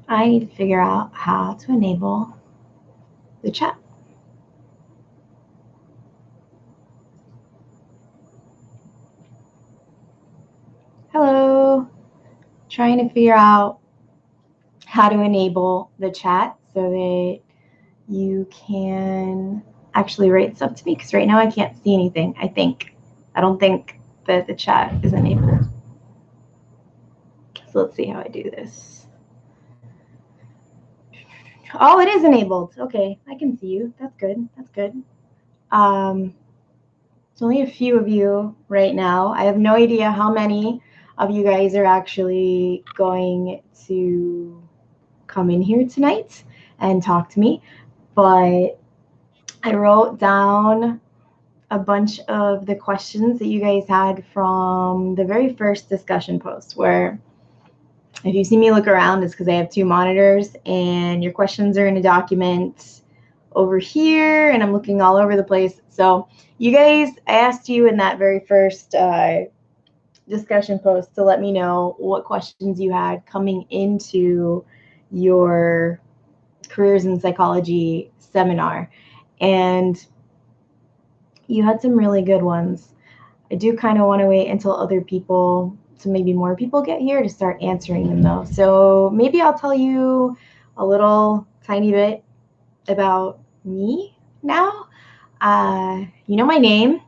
I need to figure out how to enable the chat. Hello. Trying to figure out how to enable the chat so that you can actually write stuff to me, because right now I can't see anything. I don't think that the chat is enabled. So let's see how I do this. Oh, it is enabled. Okay, I can see you. That's good. That's good. It's only a few of you right now. I have no idea how many of you guys are actually going to come in here tonight and talk to me, but I wrote down a bunch of the questions that you guys had from the very first discussion post, where if you see me look around, it's because I have two monitors and your questions are in a document over here and I'm looking all over the place. So you guys, I asked you in that very first discussion post to let me know what questions you had coming into your careers in psychology seminar. And you had some really good ones. I do kind of want to wait until other people, so maybe more people get here, to start answering them though. So maybe I'll tell you a little tiny bit about me now. You know my name.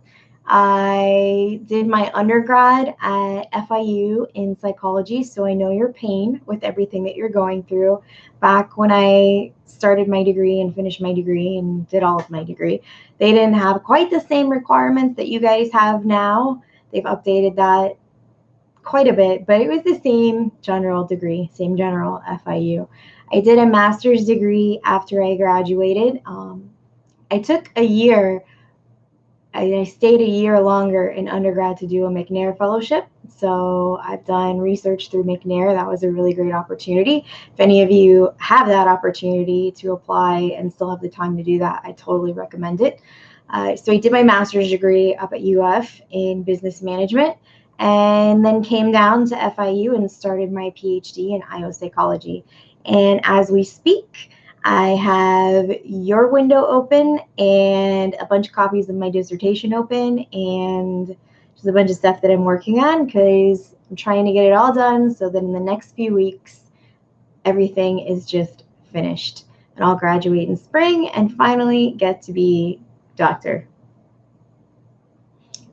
I did my undergrad at FIU in psychology, so I know your pain with everything that you're going through. Back when I started my degree and finished my degree and did all of my degree, they didn't have quite the same requirements that you guys have now. They've updated that quite a bit, but it was the same general degree, same general FIU. I did a master's degree after I graduated. I took a year. I stayed a year longer in undergrad to do a McNair fellowship. So I've done research through McNair. That was a really great opportunity. If any of you have that opportunity to apply and still have the time to do that, I totally recommend it. So I did my master's degree up at UF in business management, and then came down to FIU and started my PhD in IO psychology. And as we speak, I have your window open and a bunch of copies of my dissertation open and just a bunch of stuff that I'm working on, because I'm trying to get it all done so that in the next few weeks, everything is just finished. And I'll graduate in spring and finally get to be doctor.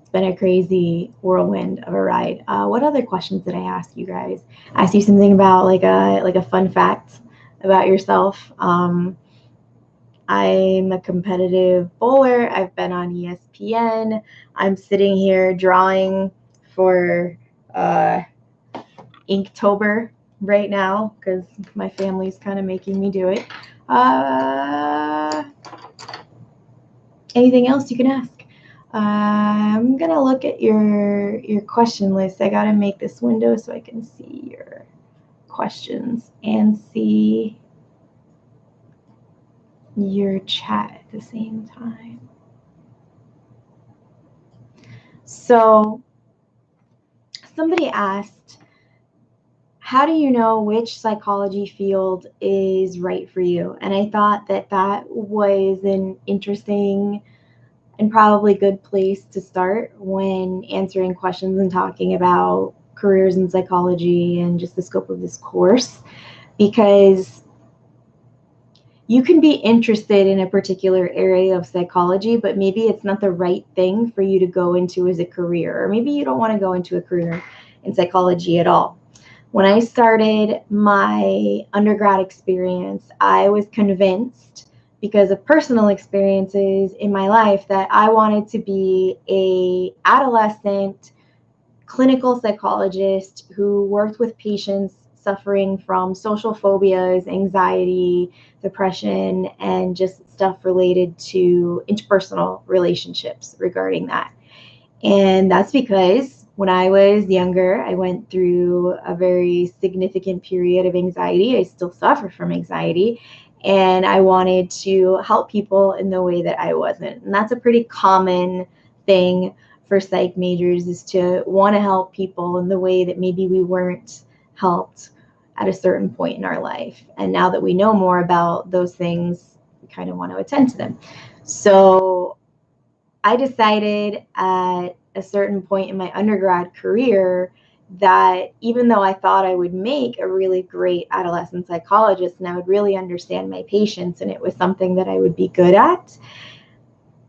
It's been a crazy whirlwind of a ride. What other questions did I ask you guys? I asked you something about like a fun fact about yourself. I'm a competitive bowler. I've been on ESPN. I'm sitting here drawing for Inktober right now because my family's kind of making me do it. Anything else you can ask? I'm gonna look at your question list. I gotta make this window so I can see your questions and see your chat at the same time. So somebody asked, how do you know which psychology field is right for you? And I thought that that was an interesting and probably good place to start when answering questions and talking about careers in psychology and just the scope of this course, because you can be interested in a particular area of psychology, but maybe it's not the right thing for you to go into as a career, or maybe you don't want to go into a career in psychology at all. When I started my undergrad experience, I was convinced, because of personal experiences in my life, that I wanted to be an adolescent clinical psychologist who worked with patients suffering from social phobias, anxiety, depression, and just stuff related to interpersonal relationships regarding that. And that's because when I was younger, I went through a very significant period of anxiety. I still suffer from anxiety, and I wanted to help people in the way that I wasn't. And that's a pretty common thing for psych majors, is to want to help people in the way that maybe we weren't helped at a certain point in our life. And now that we know more about those things, we kind of want to attend to them. So I decided at a certain point in my undergrad career that even though I thought I would make a really great adolescent psychologist and I would really understand my patients and it was something that I would be good at,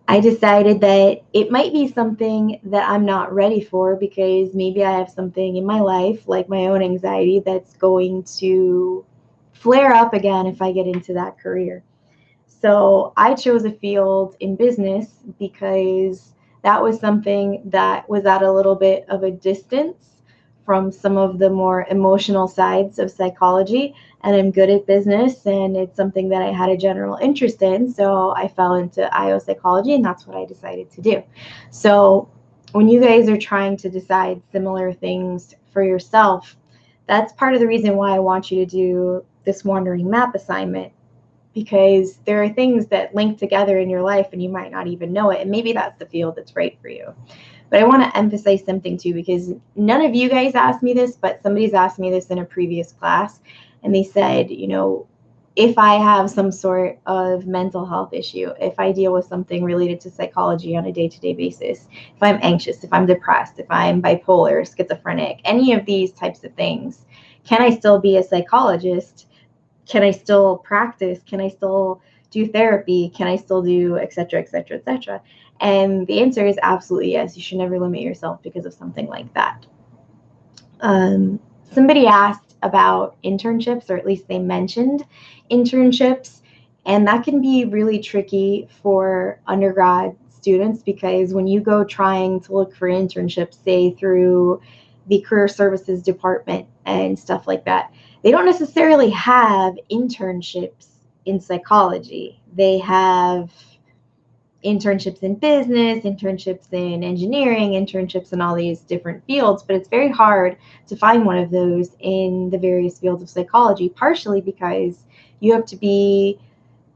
I decided that it might be something that I'm not ready for because maybe I have something in my life, like my own anxiety, that's going to flare up again if I get into that career. So I chose a field in business because that was something that was at a little bit of a distance from some of the more emotional sides of psychology. And I'm good at business and it's something that I had a general interest in. So I fell into IO psychology and that's what I decided to do. So when you guys are trying to decide similar things for yourself, that's part of the reason why I want you to do this wandering map assignment, because there are things that link together in your life and you might not even know it. And maybe that's the field that's right for you. But I want to emphasize something too, because none of you guys asked me this, but somebody's asked me this in a previous class. And they said, you know, if I have some sort of mental health issue, if I deal with something related to psychology on a day-to-day basis, if I'm anxious, if I'm depressed, if I'm bipolar, schizophrenic, any of these types of things, can I still be a psychologist? Can I still practice? Can I still do therapy? Can I still do et cetera, et cetera, et cetera? And the answer is absolutely yes. You should never limit yourself because of something like that. Somebody asked about internships, or at least they mentioned internships, and that can be really tricky for undergrad students because when you go trying to look for internships, say through the career services department and stuff like that, they don't necessarily have internships in psychology. They have internships in business, internships in engineering, internships in all these different fields, but it's very hard to find one of those in the various fields of psychology, partially because you have to be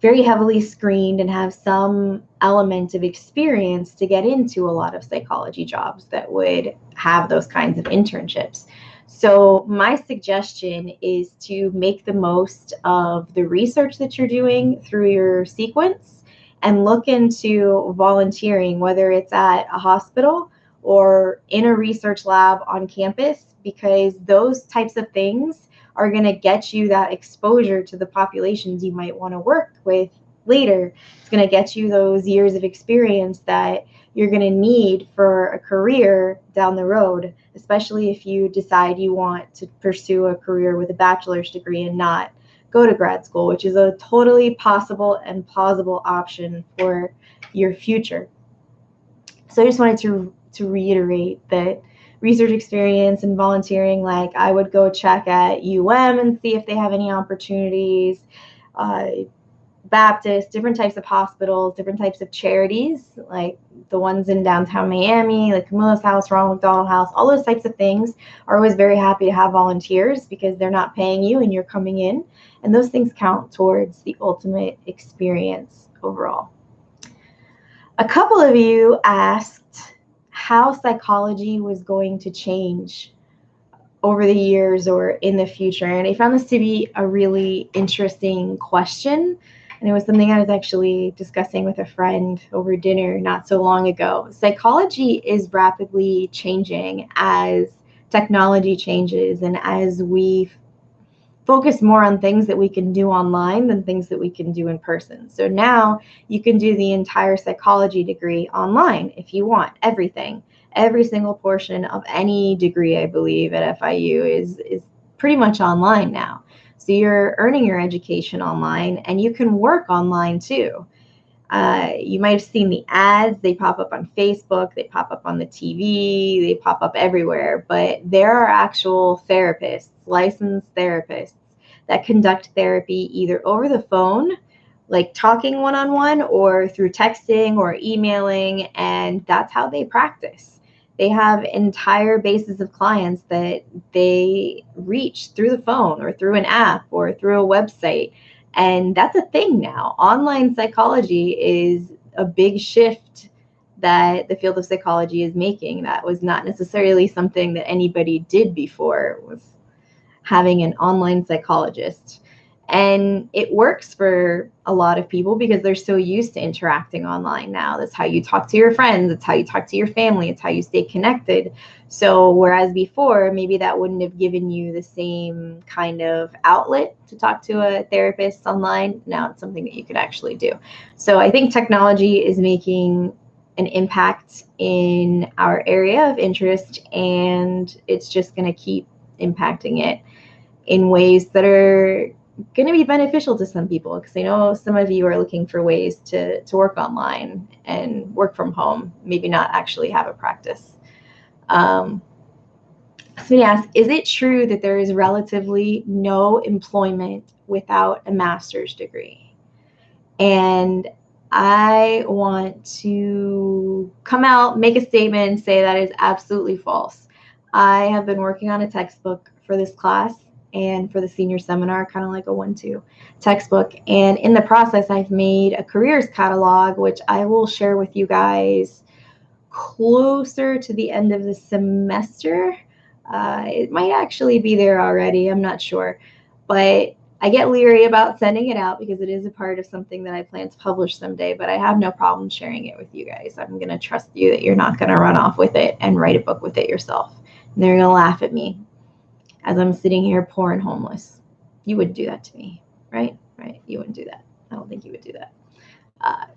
very heavily screened and have some element of experience to get into a lot of psychology jobs that would have those kinds of internships. So my suggestion is to make the most of the research that you're doing through your sequence and look into volunteering, whether it's at a hospital or in a research lab on campus, because those types of things are going to get you that exposure to the populations you might want to work with later. It's going to get you those years of experience that you're going to need for a career down the road, especially if you decide you want to pursue a career with a bachelor's degree and not go to grad school, which is a totally possible and plausible option for your future. So I just wanted to reiterate that research experience and volunteering, like I would go check at and see if they have any opportunities, Baptist, different types of hospitals, different types of charities, like the ones in downtown Miami, like Camilla's House, Ronald McDonald House, all those types of things are always very happy to have volunteers because they're not paying you and you're coming in. And those things count towards the ultimate experience overall. A couple of you asked how psychology was going to change over the years or in the future. And I found this to be a really interesting question. And it was something I was actually discussing with a friend over dinner not so long ago. Psychology is rapidly changing as technology changes and as we focus more on things that we can do online than things that we can do in person. So now you can do the entire psychology degree online if you want, everything. Every single portion of any degree, I believe, at FIU is pretty much online now. So you're earning your education online and you can work online too. You might have seen the ads. They pop up on Facebook, they pop up on the TV, they pop up everywhere. But there are actual therapists, licensed therapists, that conduct therapy either over the phone, like talking one-on-one, or through texting or emailing, and that's how they practice. They have entire bases of clients that they reach through the phone or through an app or through a website. And that's a thing now. Online psychology is a big shift that the field of psychology is making. That was not necessarily something that anybody did before. It was having an online psychologist. And it works for a lot of people because they're so used to interacting online now. That's how you talk to your friends. It's how you talk to your family. It's how you stay connected. So whereas before, maybe that wouldn't have given you the same kind of outlet to talk to a therapist online, now it's something that you could actually do. So I think technology is making an impact in our area of interest, and it's just going to keep impacting it in ways that are going to be beneficial to some people, because I know some of you are looking for ways to work online and work from home, maybe not actually have a practice. Somebody asked, is it true that there is relatively no employment without a master's degree? And I want to come out, make a statement, and say that is absolutely false. I have been working on a textbook for this class and for the senior seminar, kind of like a 1-2 textbook. And in the process, I've made a careers catalog, which I will share with you guys closer to the end of the semester. It might actually be there already, I'm not sure. But I get leery about sending it out because it is a part of something that I plan to publish someday, but I have no problem sharing it with you guys. I'm going to trust you that you're not going to run off with it and write a book with it yourself. And they're going to laugh at me as I'm sitting here poor and homeless. You wouldn't do that to me, right? Right? You wouldn't do that. I don't think you would do that.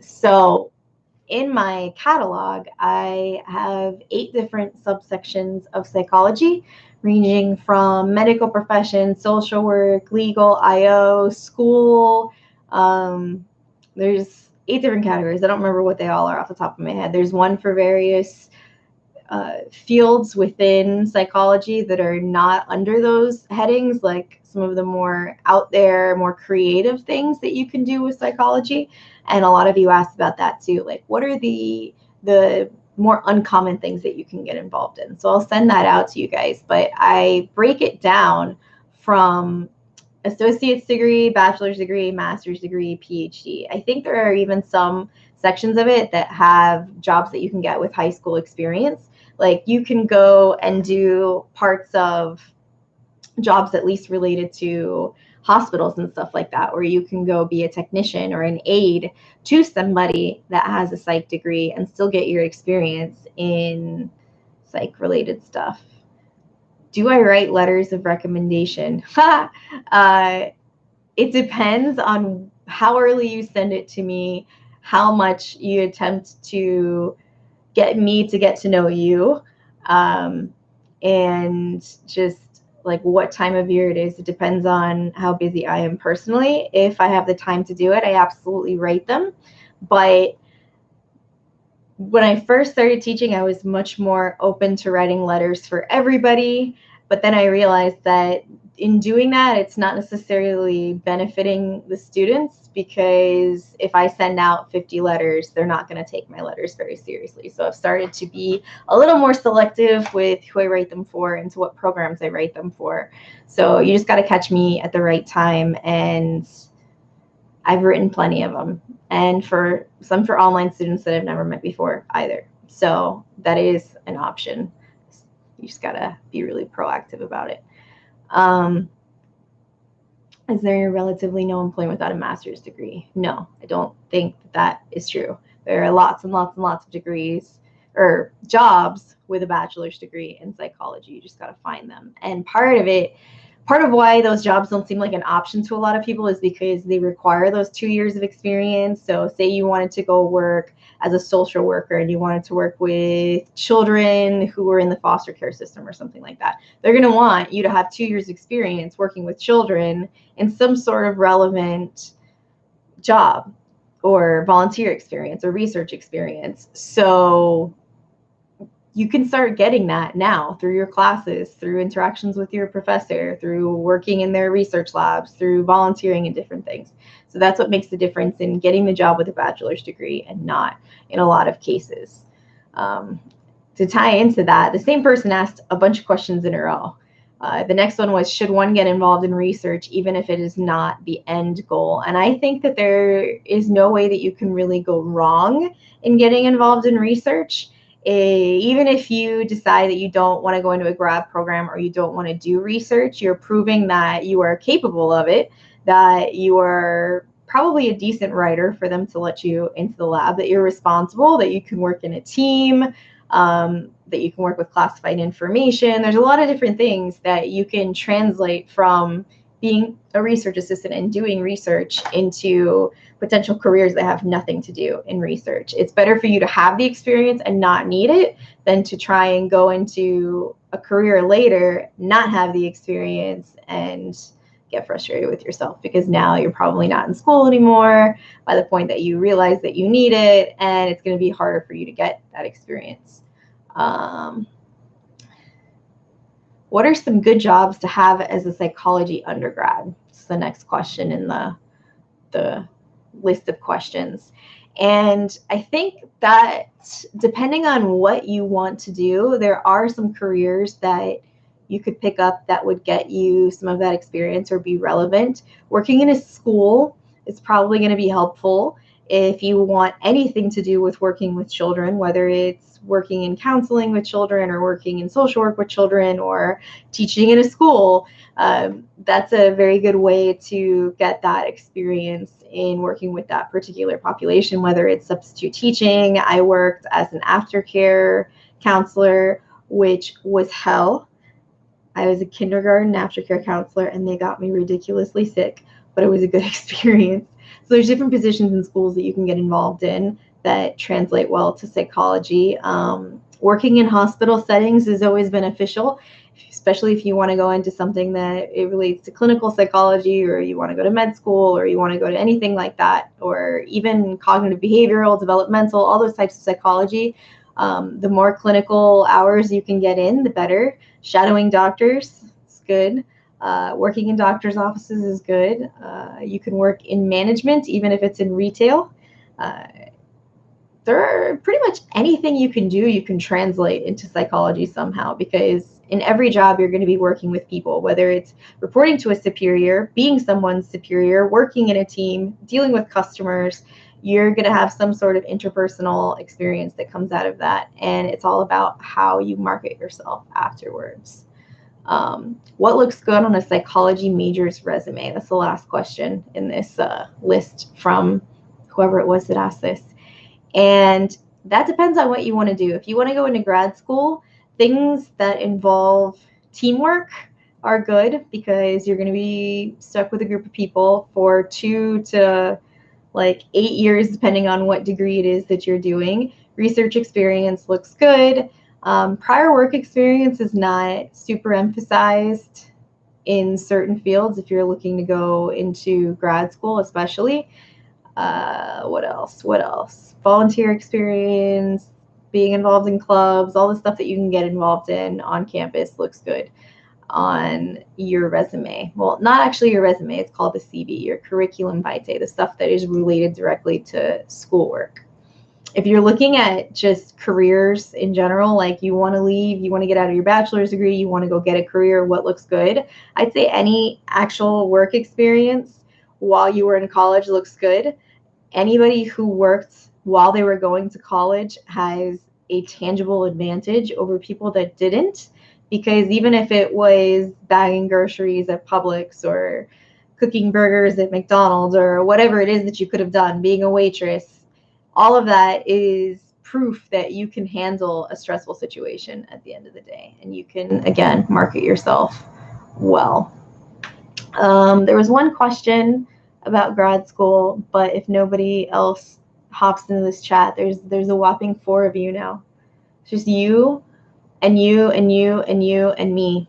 So in my catalog, I have 8 different subsections of psychology, ranging from medical profession, social work, legal, IO, school. There's 8 different categories. I don't remember what they all are off the top of my head. There's one for various fields within psychology that are not under those headings, like some of the more out there, more creative things that you can do with psychology. And a lot of you asked about that too. Like, what are the more uncommon things that you can get involved in? So I'll send that out to you guys, but I break it down from associate's degree, bachelor's degree, master's degree, PhD. I think there are even some sections of it that have jobs that you can get with high school experience. Like, you can go and do parts of jobs at least related to hospitals and stuff like that, where you can go be a technician or an aide to somebody that has a psych degree and still get your experience in psych related stuff. Do I write letters of recommendation? It depends on how early you send it to me, how much you attempt to get me to get to know you, and just like what time of year it is. It depends on how busy I am personally. If I have the time to do it, I absolutely write them. But when I first started teaching, I was much more open to writing letters for everybody. But then I realized that in doing that, it's not necessarily benefiting the students, because if I send out 50 letters, they're not going to take my letters very seriously. So I've started to be a little more selective with who I write them for and to what programs I write them for. So you just got to catch me at the right time. And I've written plenty of them, and for some for online students that I've never met before either. So that is an option. You just got to be really proactive about it. Is there relatively no employment without a master's degree? No, I don't think that is true. There are lots and lots and lots of degrees or jobs with a bachelor's degree in psychology. You just got to find them. And part of why those jobs don't seem like an option to a lot of people is because they require those 2 years of experience. So say you wanted to go work as a social worker and you wanted to work with children who were in the foster care system or something like that. They're going to want you to have 2 years experience working with children in some sort of relevant job or volunteer experience or research experience. So you can start getting that now through your classes, through interactions with your professor, through working in their research labs, through volunteering in different things. So that's what makes the difference in getting the job with a bachelor's degree and not in a lot of cases. To tie into that, the same person asked a bunch of questions in a row. The next one was, should one get involved in research even if it is not the end goal? And I think that there is no way that you can really go wrong in getting involved in research even if you decide that you don't want to go into a grad program or you don't want to do research, you're proving that you are capable of it, that you are probably a decent writer for them to let you into the lab, that you're responsible, that you can work in a team, that you can work with classified information. There's a lot of different things that you can translate from being a research assistant and doing research into potential careers that have nothing to do in research. It's better for you to have the experience and not need it than to try and go into a career later, not have the experience, and get frustrated with yourself because now you're probably not in school anymore by the point that you realize that you need it, and it's going to be harder for you to get that experience. What are some good jobs to have as a psychology undergrad? It's the next question in the list of questions. And I think that depending on what you want to do, there are some careers that you could pick up that would get you some of that experience or be relevant. Working in a school is probably going to be helpful if you want anything to do with working with children, whether it's working in counseling with children or working in social work with children or teaching in a school. That's a very good way to get that experience in working with that particular population, whether it's substitute teaching. I worked as an aftercare counselor, which was hell. I was a kindergarten aftercare counselor and they got me ridiculously sick, but it was a good experience. So there's different positions in schools that you can get involved in that translate well to psychology. Working in hospital settings is always beneficial, especially if you want to go into something that it relates to clinical psychology, or you want to go to med school, or you want to go to anything like that, or even cognitive behavioral, developmental, all those types of psychology. The more clinical hours you can get in, the better. Shadowing doctors is good. Working in doctors' offices is good. You can work in management, even if it's in retail. There are pretty much anything you can do, you can translate into psychology somehow, because in every job you're going to be working with people, whether it's reporting to a superior, being someone's superior, working in a team, dealing with customers. You're going to have some sort of interpersonal experience that comes out of that, and it's all about how you market yourself afterwards. What looks good on a psychology major's resume? That's the last question in this list from whoever it was that asked this. And that depends on what you want to do. If you want to go into grad school, things that involve teamwork are good, because you're going to be stuck with a group of people for 2 to 8 years, depending on what degree it is that you're doing. Research experience looks good. Prior work experience is not super emphasized in certain fields if you're looking to go into grad school, especially. What else? Volunteer experience, being involved in clubs, all the stuff that you can get involved in on campus looks good on your resume. Well, not actually your resume, it's called the CV, your curriculum vitae, the stuff that is related directly to schoolwork. If you're looking at just careers in general, like you want to leave, you want to get out of your bachelor's degree, you want to go get a career, what looks good? I'd say any actual work experience while you were in college looks good. Anybody who worked while they were going to college has a tangible advantage over people that didn't, because even if it was bagging groceries at Publix or cooking burgers at McDonald's or whatever it is that you could have done, being a waitress, all of that is proof that you can handle a stressful situation at the end of the day, and you can, again, market yourself well. There was one question about grad school, but if nobody else hops into this chat, there's a whopping 4 of you now. It's just you and you and you and you and me.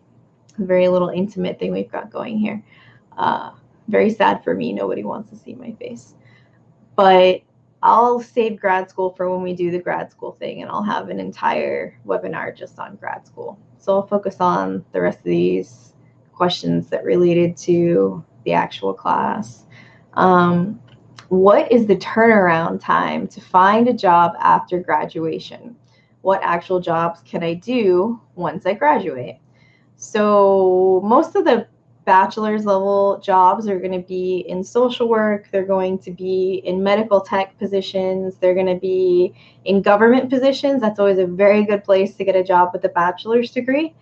A very little intimate thing we've got going here. Very sad for me. Nobody wants to see my face. But I'll save grad school for when we do the grad school thing, and I'll have an entire webinar just on grad school. So I'll focus on the rest of these questions that related to the actual class. What is the turnaround time to find a job after graduation? What actual jobs can I do once I graduate? So most of the bachelor's level jobs are going to be in social work. They're going to be in medical tech positions. They're going to be in government positions. That's always a very good place to get a job with a bachelor's degree.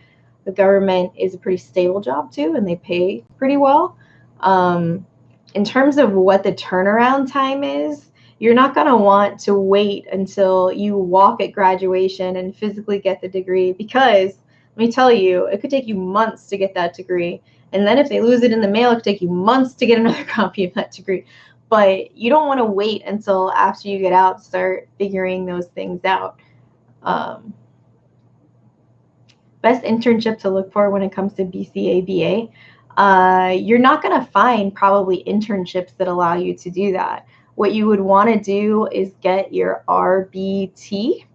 The government is a pretty stable job too, and they pay pretty well. In terms of what the turnaround time is, you're not going to want to wait until you walk at graduation and physically get the degree, because let me tell you, it could take you months to get that degree. And then if they lose it in the mail, it could take you months to get another copy of that degree. But you don't want to wait until after you get out to start figuring those things out. Best internship to look for when it comes to BCA, BA. You're not going to find probably internships that allow you to do that. What you would want to do is get your RBT.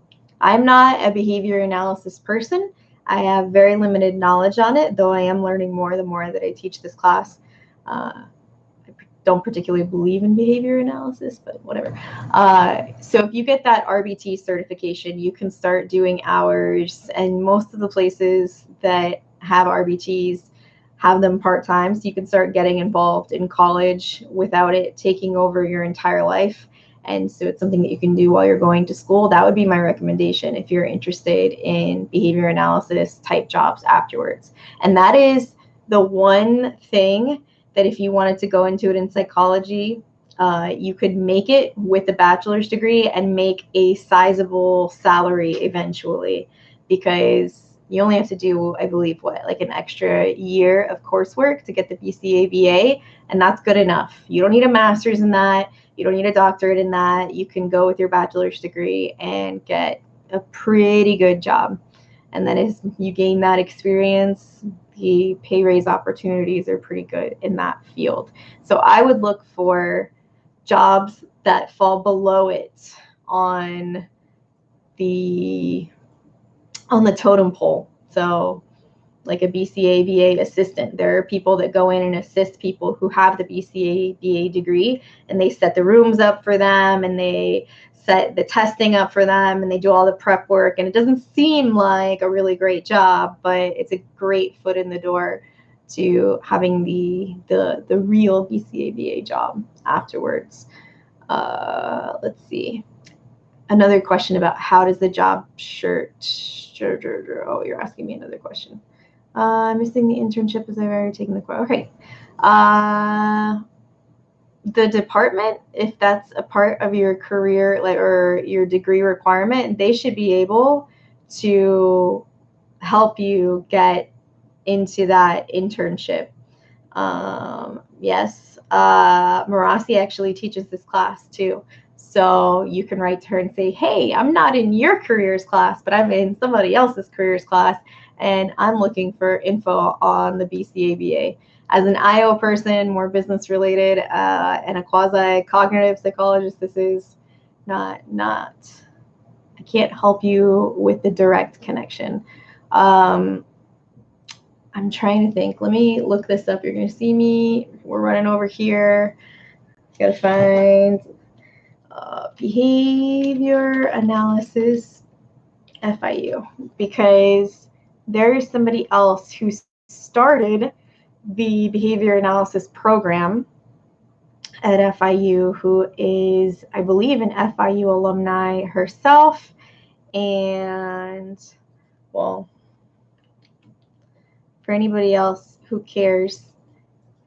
I'm not a behavior analysis person. I have very limited knowledge on it, though I am learning more the more that I teach this class. I don't particularly believe in behavior analysis, but whatever. So if you get that RBT certification, you can start doing hours, and most of the places that have RBTs have them part-time, so you can start getting involved in college without it taking over your entire life. And so it's something that you can do while you're going to school. That would be my recommendation if you're interested in behavior analysis type jobs afterwards. And that is the one thing that if you wanted to go into it in psychology, you could make it with a bachelor's degree and make a sizable salary eventually, because you only have to do, I believe, like an extra year of coursework to get the BCA, BA, and that's good enough. You don't need a master's in that. You don't need a doctorate in that. You can go with your bachelor's degree and get a pretty good job. And then as you gain that experience, the pay raise opportunities are pretty good in that field. So I would look for jobs that fall below it on the totem pole. So like a BCA, BA assistant. There are people that go in and assist people who have the BCA, BA degree, and they set the rooms up for them, and they set the testing up for them, and they do all the prep work. And it doesn't seem like a really great job, but it's a great foot in the door to having the real BCA, BA job afterwards. Let's see. Another question about how does the job shirt. Oh, you're asking me another question. I'm missing the internship as I've already taken the course. Okay. The department, if that's a part of your career, like, or your degree requirement, they should be able to help you get into that internship. Yes, Marasi actually teaches this class too. So you can write to her and say, hey, I'm not in your careers class, but I'm in somebody else's careers class, and I'm looking for info on the BCA, BA. As an IO person, more business related, and a quasi-cognitive psychologist, this is not, I can't help you with the direct connection. I'm trying to think. Let me look this up. You're going to see me. We're running over here. Got to find behavior analysis FIU, because there is somebody else who started the behavior analysis program at FIU who is, I believe, an FIU alumni herself. And, well, for anybody else who cares,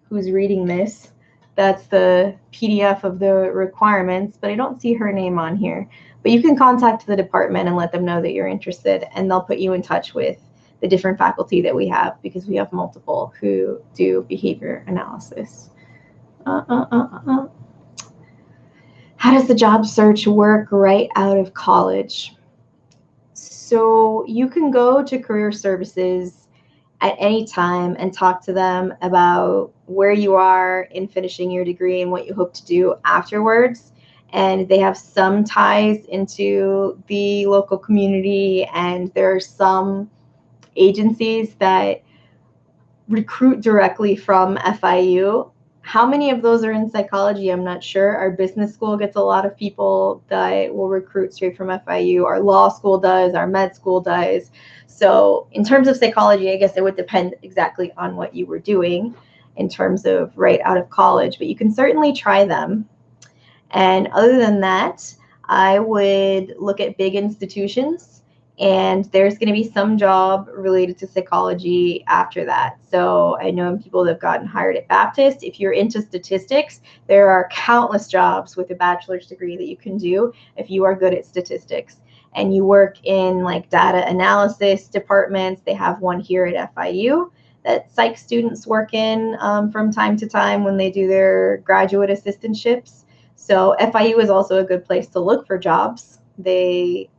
who's reading this, that's the PDF of the requirements, but I don't see her name on here. But you can contact the department and let them know that you're interested, and they'll put you in touch with the different faculty that we have, because we have multiple who do behavior analysis. How does the job search work right out of college? So you can go to career services at any time and talk to them about where you are in finishing your degree and what you hope to do afterwards. And they have some ties into the local community, and there are some agencies that recruit directly from FIU. How many of those are in psychology? I'm not sure. Our business school gets a lot of people that will recruit straight from FIU. Our law school does. Our med school does. So in terms of psychology, I guess it would depend exactly on what you were doing. in terms of right out of college, but you can certainly try them. And other than that, I would look at big institutions, and there's going to be some job related to psychology after that. So I know people that have gotten hired at Baptist. If you're into statistics, there are countless jobs with a bachelor's degree that you can do if you are good at statistics. And you work in like data analysis departments. They have one here at FIU that psych students work in from time to time when they do their graduate assistantships. So FIU is also a good place to look for jobs. They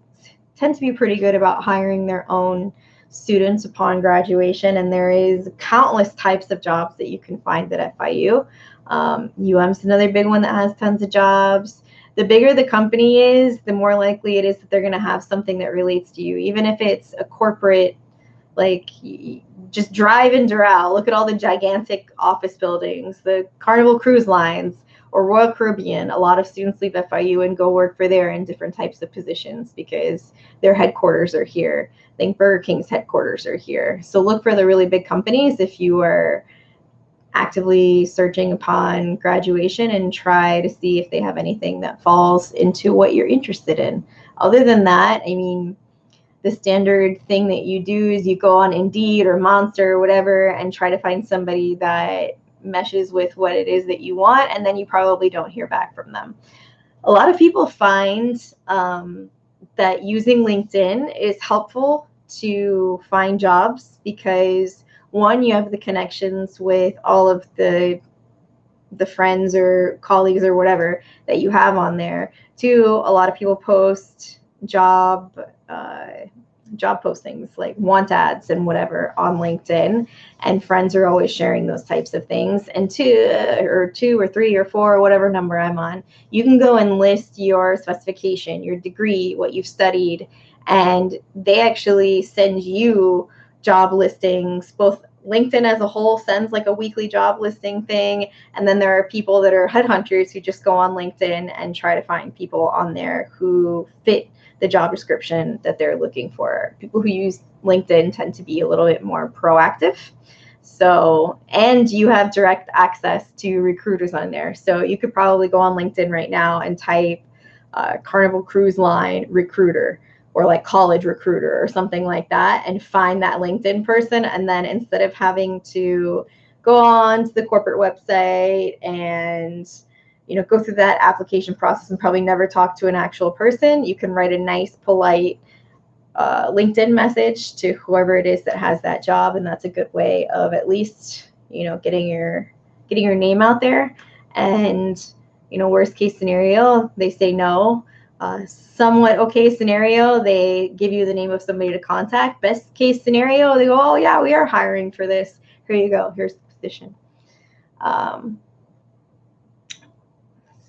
tend to be pretty good about hiring their own students upon graduation, and there is countless types of jobs that you can find at FIU. UM's another big one that has tons of jobs. The bigger the company is, the more likely it is that they're going to have something that relates to you, even if it's a corporate, like just drive in Doral, look at all the gigantic office buildings, the Carnival Cruise Lines, or Royal Caribbean. A lot of students leave FIU and go work for there in different types of positions because their headquarters are here. I think Burger King's headquarters are here. So look for the really big companies if you are actively searching upon graduation, and try to see if they have anything that falls into what you're interested in. Other than that, I mean, the standard thing that you do is you go on Indeed or Monster or whatever and try to find somebody that meshes with what it is that you want, and then you probably don't hear back from them. A lot of people find that using LinkedIn is helpful to find jobs because, one, you have the connections with all of the friends or colleagues or whatever that you have on there. Two, a lot of people post job postings like want ads and whatever on LinkedIn, and friends are always sharing those types of things. And two or three or four or whatever number I'm on, you can go and list your specification, your degree, what you've studied, and they actually send you job listings. Both LinkedIn as a whole sends like a weekly job listing thing, and then there are people that are headhunters who just go on LinkedIn and try to find people on there who fit the job description that they're looking for. People who use LinkedIn tend to be a little bit more proactive. So, and you have direct access to recruiters on there. So you could probably go on LinkedIn right now and type Carnival Cruise Line recruiter, or like college recruiter or something like that, and find that LinkedIn person. And then instead of having to go on to the corporate website and go through that application process and probably never talk to an actual person, you can write a nice, polite LinkedIn message to whoever it is that has that job, and that's a good way of at least getting your name out there. And worst case scenario, they say no. Somewhat okay scenario, they give you the name of somebody to contact. Best case scenario, they go, oh yeah, we are hiring for this. Here you go. Here's the position.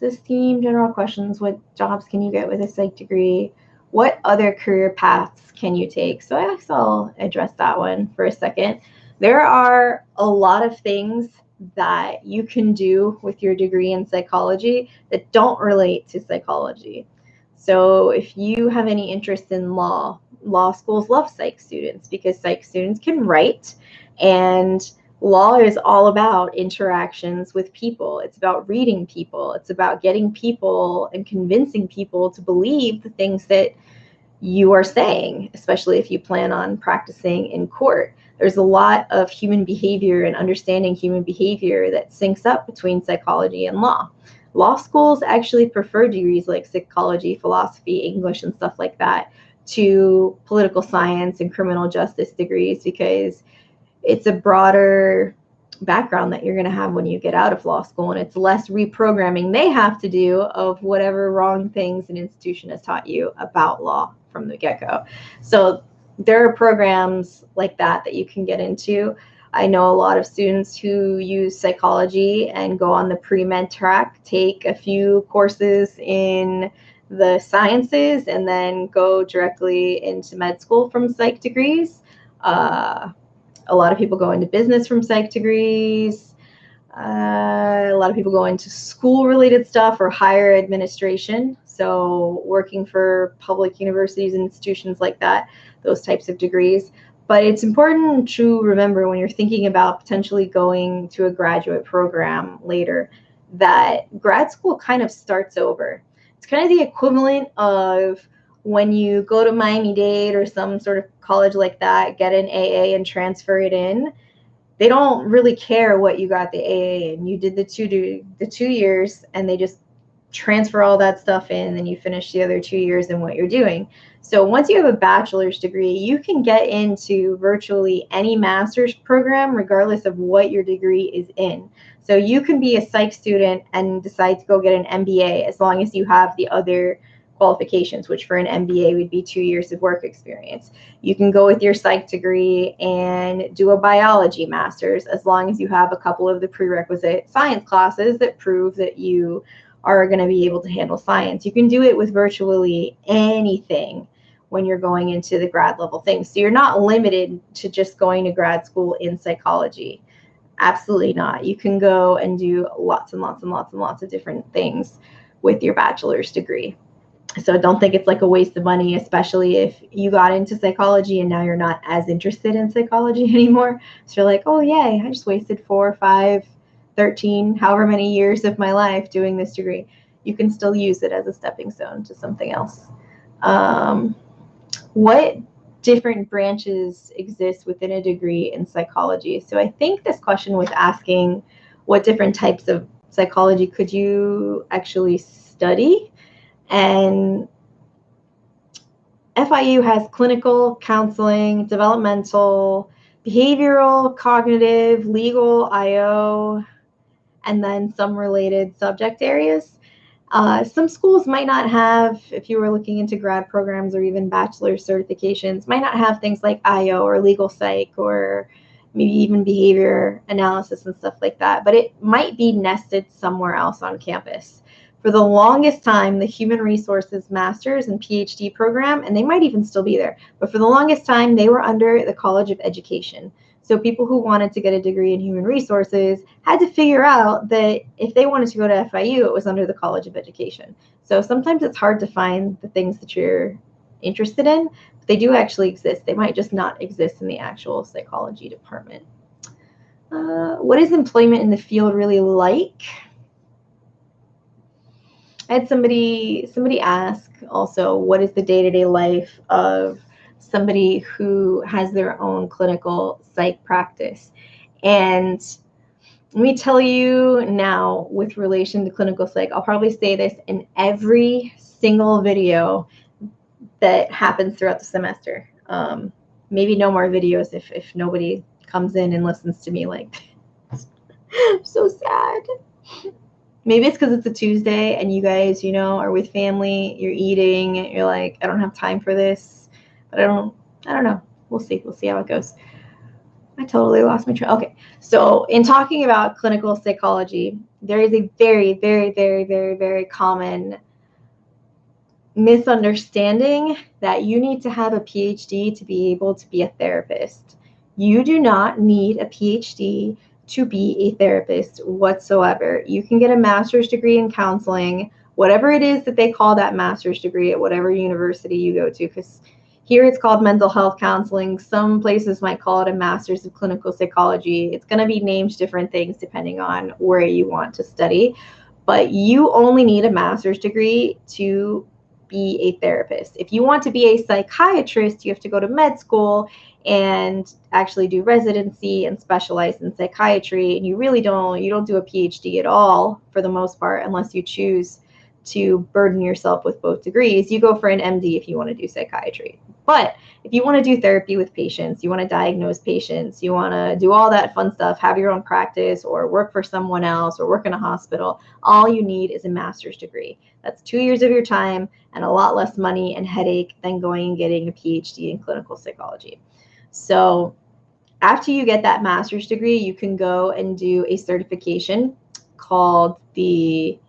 This team, general questions. What jobs can you get with a psych degree? What other career paths can you take? So I guess I'll address that one for a second. There are a lot of things that you can do with your degree in psychology that don't relate to psychology. So if you have any interest in law schools love psych students because psych students can write, and law is all about interactions with people. It's about reading people. It's about getting people and convincing people to believe the things that you are saying, especially if you plan on practicing in court. There's a lot of human behavior and understanding human behavior that syncs up between psychology and law. Law schools actually prefer degrees like psychology, philosophy, English, and stuff like that to political science and criminal justice degrees because it's a broader background that you're going to have when you get out of law school, and it's less reprogramming they have to do of whatever wrong things an institution has taught you about law from the get-go. So there are programs like that you can get into. I know a lot of students who use psychology and go on the pre-med track, take a few courses in the sciences, and then go directly into med school from psych degrees. A lot of people go into business from psych degrees. A lot of people go into school-related stuff or higher administration. So working for public universities and institutions like that, those types of degrees. But it's important to remember when you're thinking about potentially going to a graduate program later that grad school kind of starts over. It's kind of the equivalent of when you go to Miami-Dade or some sort of college like that, get an AA and transfer it in. They don't really care what you got the AA in. You did the 2 years, and they just transfer all that stuff in, and then you finish the other 2 years in what you're doing. So once you have a bachelor's degree, you can get into virtually any master's program regardless of what your degree is in. So you can be a psych student and decide to go get an MBA as long as you have the other qualifications, which for an MBA would be 2 years of work experience. You can go with your psych degree and do a biology master's as long as you have a couple of the prerequisite science classes that prove that you are going to be able to handle science. You can do it with virtually anything when you're going into the grad level things. So you're not limited to just going to grad school in psychology. Absolutely not. You can go and do lots and lots and lots and lots of different things with your bachelor's degree. So don't think it's like a waste of money, especially if you got into psychology and now you're not as interested in psychology anymore. So you're like, oh, yay, I just wasted 4, 5, 13, however many years of my life doing this degree. You can still use it as a stepping stone to something else. What different branches exist within a degree in psychology? So I think this question was asking what different types of psychology could you actually study? And FIU has clinical, counseling, developmental, behavioral, cognitive, legal, IO, and then some related subject areas. Some schools might not have, if you were looking into grad programs or even bachelor's certifications, might not have things like IO or legal psych or maybe even behavior analysis and stuff like that, but it might be nested somewhere else on campus. For the longest time, the human resources master's and PhD program, and they might even still be there, but for the longest time, they were under the College of Education. So people who wanted to get a degree in human resources had to figure out that if they wanted to go to FIU, it was under the College of Education. So sometimes it's hard to find the things that you're interested in, but they do actually exist. They might just not exist in the actual psychology department. What is employment in the field really like? I had somebody ask also, what is the day-to-day life of somebody who has their own clinical psych practice? And let me tell you now, with relation to clinical psych, I'll probably say this in every single video that happens throughout the semester. Maybe no more videos if nobody comes in and listens to me like this. I'm so sad. Maybe it's because it's a Tuesday and you guys, are with family, you're eating, you're like, I don't have time for this, but I don't know. We'll see how it goes. I totally lost my train. Okay. So in talking about clinical psychology, there is a very, very, very, very, very common misunderstanding that you need to have a PhD to be able to be a therapist. You do not need a PhD to be a therapist whatsoever. You can get a master's degree in counseling, whatever it is that they call that master's degree at whatever university you go to, because here it's called mental health counseling. Some places might call it a master's of clinical psychology. It's going to be named different things depending on where you want to study, but you only need a master's degree to be a therapist. If you want to be a psychiatrist, you have to go to med school and actually do residency and specialize in psychiatry. And you don't do a PhD at all for the most part, unless you choose to burden yourself with both degrees. You go for an MD if you want to do psychiatry. But if you want to do therapy with patients, you want to diagnose patients, you want to do all that fun stuff, have your own practice or work for someone else or work in a hospital, all you need is a master's degree. That's 2 years of your time and a lot less money and headache than going and getting a PhD in clinical psychology. So after you get that master's degree, you can go and do a certification called the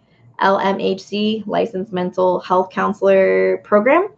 LMHC, Licensed Mental Health Counselor Program.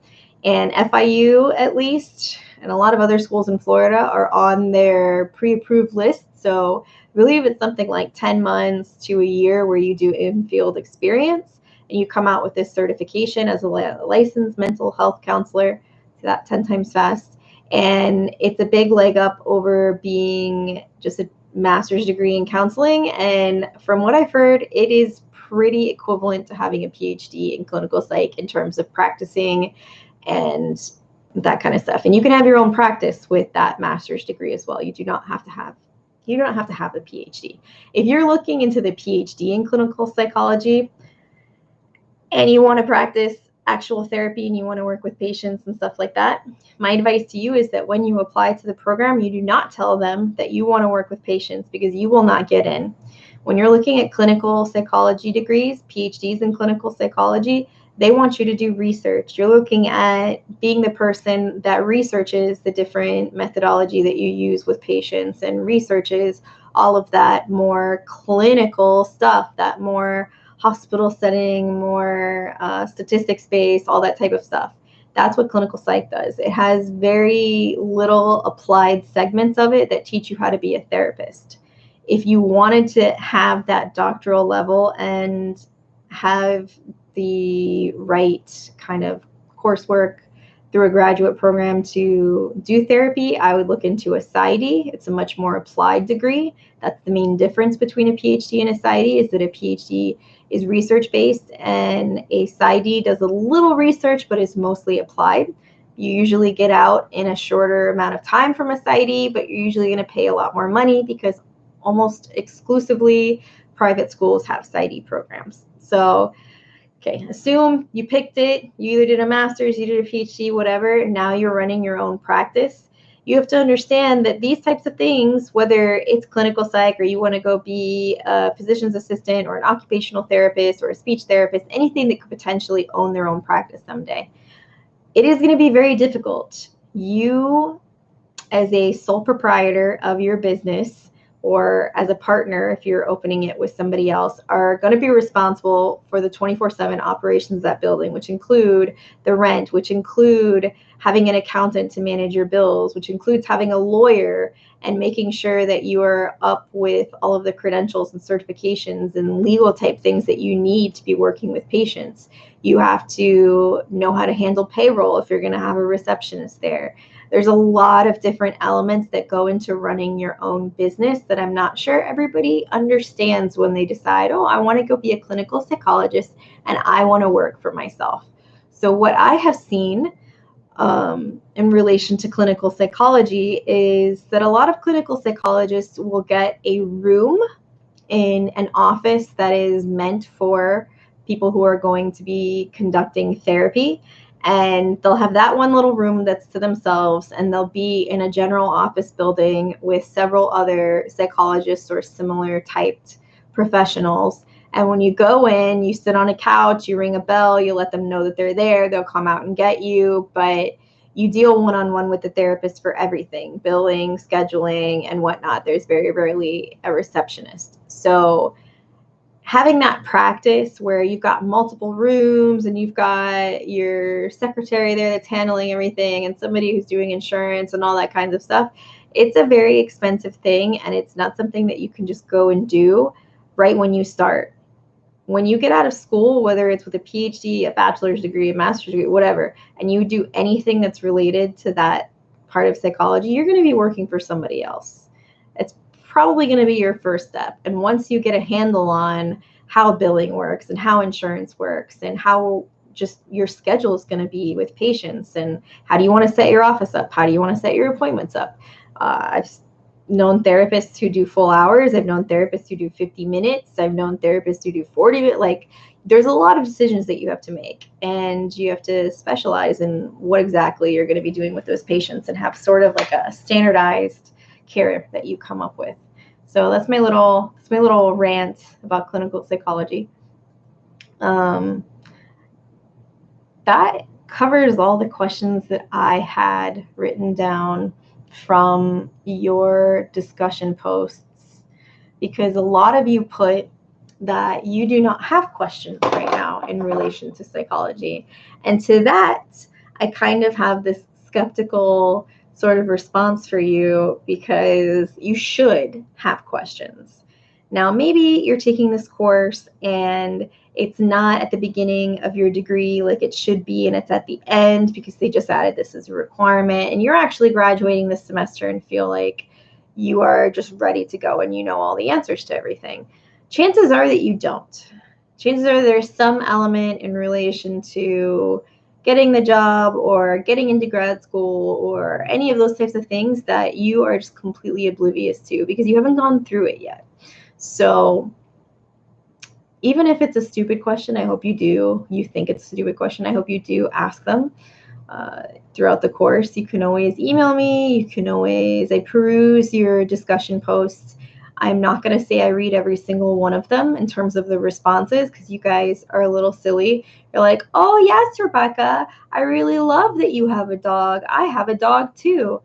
And FIU, at least, and a lot of other schools in Florida are on their pre-approved list. So I believe it's something like 10 months to a year where you do in-field experience and you come out with this certification as a licensed mental health counselor. So that 10 times fast. And it's a big leg up over being just a master's degree in counseling. And from what I've heard, it is pretty equivalent to having a PhD in clinical psych in terms of practicing and that kind of stuff. And you can have your own practice with that master's degree as well. You don't have to have a PhD. If you're looking into the PhD in clinical psychology and you want to practice actual therapy and you want to work with patients and stuff like that, my advice to you is that when you apply to the program, you do not tell them that you want to work with patients, because you will not get in. When you're looking at clinical psychology degrees, PhDs in clinical psychology, they want you to do research. You're looking at being the person that researches the different methodology that you use with patients and researches all of that more clinical stuff, that more hospital setting, more statistics-based, all that type of stuff. That's what clinical psych does. It has very little applied segments of it that teach you how to be a therapist. If you wanted to have that doctoral level and have the right kind of coursework through a graduate program to do therapy, I would look into a PsyD. It's a much more applied degree. That's the main difference between a PhD and a PsyD, is that a PhD is research-based and a PsyD does a little research but is mostly applied. You usually get out in a shorter amount of time from a PsyD, but you're usually going to pay a lot more money because almost exclusively private schools have PsyD programs. So, okay, assume you picked it, you either did a master's, you did a PhD, whatever, now you're running your own practice. You have to understand that these types of things, whether it's clinical psych or you want to go be a physician's assistant or an occupational therapist or a speech therapist, anything that could potentially own their own practice someday, it is going to be very difficult. You, as a sole proprietor of your business, or as a partner, if you're opening it with somebody else, are going to be responsible for the 24/7 operations of that building, which include the rent, which include having an accountant to manage your bills, which includes having a lawyer and making sure that you are up with all of the credentials and certifications and legal type things that you need to be working with patients. You have to know how to handle payroll if you're going to have a receptionist there. There's a lot of different elements that go into running your own business that I'm not sure everybody understands when they decide, oh, I want to go be a clinical psychologist and I want to work for myself. So what I have seen in relation to clinical psychology is that a lot of clinical psychologists will get a room in an office that is meant for people who are going to be conducting therapy. And they'll have that one little room that's to themselves, and they'll be in a general office building with several other psychologists or similar typed professionals. And when you go in, you sit on a couch, you ring a bell, you let them know that they're there, they'll come out and get you, but you deal one-on-one with the therapist for everything, billing, scheduling, and whatnot. There's very rarely a receptionist. So having that practice where you've got multiple rooms and you've got your secretary there that's handling everything and somebody who's doing insurance and all that kinds of stuff, it's a very expensive thing, and it's not something that you can just go and do right when you start. When you get out of school, whether it's with a PhD, a bachelor's degree, a master's degree, whatever, and you do anything that's related to that part of psychology, you're going to be working for somebody else. It's probably going to be your first step. And once you get a handle on how billing works and how insurance works and how just your schedule is going to be with patients and how do you want to set your office up, how do you want to set your appointments up, I've known therapists who do full hours. I've known therapists who do 50 minutes. I've known therapists who do 40 minutes. Like, there's a lot of decisions that you have to make, and you have to specialize in what exactly you're going to be doing with those patients and have sort of like a standardized care that you come up with. So that's my little rant about clinical psychology. That covers all the questions that I had written down from your discussion posts, because a lot of you put that you do not have questions right now in relation to psychology. And to that, I kind of have this skeptical sort of response for you, because you should have questions. Now, maybe you're taking this course and it's not at the beginning of your degree like it should be, and it's at the end because they just added this as a requirement, and you're actually graduating this semester and feel like you are just ready to go and you know all the answers to everything. Chances are that you don't. Chances are there's some element in relation to getting the job or getting into grad school or any of those types of things that you are just completely oblivious to because you haven't gone through it yet. So even if it's a stupid question, I hope you think it's a stupid question, I hope you do ask them throughout the course. You can always email me. I peruse your discussion posts. I'm not going to say I read every single one of them in terms of the responses because you guys are a little silly. You're like, oh, yes, Rebecca, I really love that you have a dog. I have a dog too.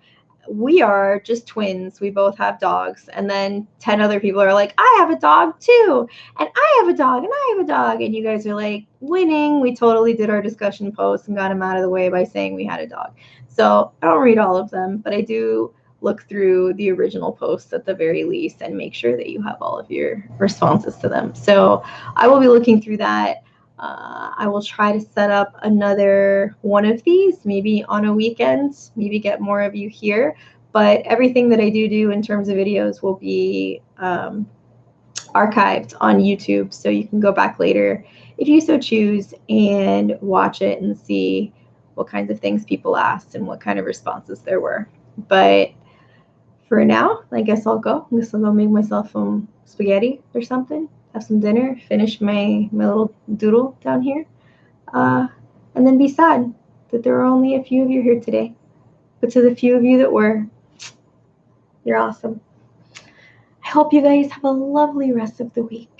We are just twins. We both have dogs. And then 10 other people are like, I have a dog too. And I have a dog and I have a dog. And you guys are like, winning. We totally did our discussion post and got them out of the way by saying we had a dog. So I don't read all of them, but I do look through the original posts at the very least and make sure that you have all of your responses to them. So I will be looking through that. I will try to set up another one of these, maybe on a weekend, maybe get more of you here. But everything that I do in terms of videos will be archived on YouTube, so you can go back later if you so choose and watch it and see what kinds of things people asked and what kind of responses there were. But for now, I guess I'll go. I guess I'll go make myself some spaghetti or something, have some dinner, finish my little doodle down here, and then be sad that there are only a few of you here today. But to the few of you that were, you're awesome. I hope you guys have a lovely rest of the week.